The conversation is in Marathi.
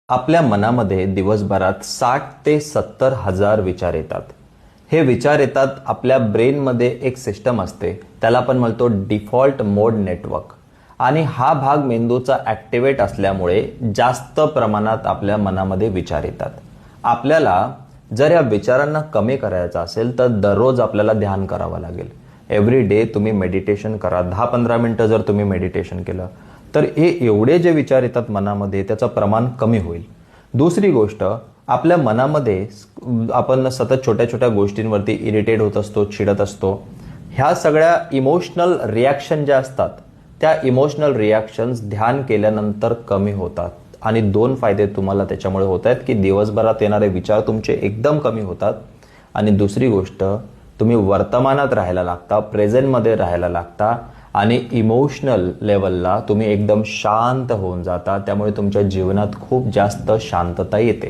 आपल्या मनामध्ये दिवसभरात 60 ते 70 हजार विचार येतात. हे विचार येतात, आपल्या ब्रेनमध्ये एक सिस्टम असते, त्याला आपण म्हणतो डिफॉल्ट मोड नेटवर्क. आणि हा भाग मेंदूचा ॲक्टिवेट असल्यामुळे जास्त प्रमाणात आपल्या मनामध्ये विचार येतात. आपल्याला जर या विचारांना कमी करायचं असेल तर दररोज आपल्याला ध्यान करावं लागेल. एव्हरी डे तुम्ही मेडिटेशन करा. 10-15 मिनटं जर तुम्ही मेडिटेशन केलं तर हे एवढे जे विचार येतात मनामध्ये त्याचं प्रमाण कमी होईल. दुसरी गोष्ट, आपल्या मनामध्ये आपण सतत छोट्या छोट्या गोष्टींवरती इरिटेट होत असतो, चिडत असतो. ह्या सगळ्या इमोशनल रिॲक्शन ज्या असतात त्या इमोशनल रिॲक्शन्स ध्यान केल्यानंतर कमी होतात. आणि 2 फायदे तुम्हाला त्याच्यामुळे होत आहेत की दिवसभरात येणारे विचार तुमचे एकदम कमी होतात. आणि दुसरी गोष्ट, तुम्ही वर्तमानात राहायला लागता, प्रेझेंटमध्ये राहायला लागता आणि इमोशनल लेवलला तुम्ही एकदम शांत होऊन जाता. त्यामुळे तुमच्या जीवनात खूप जास्त शांतता येते.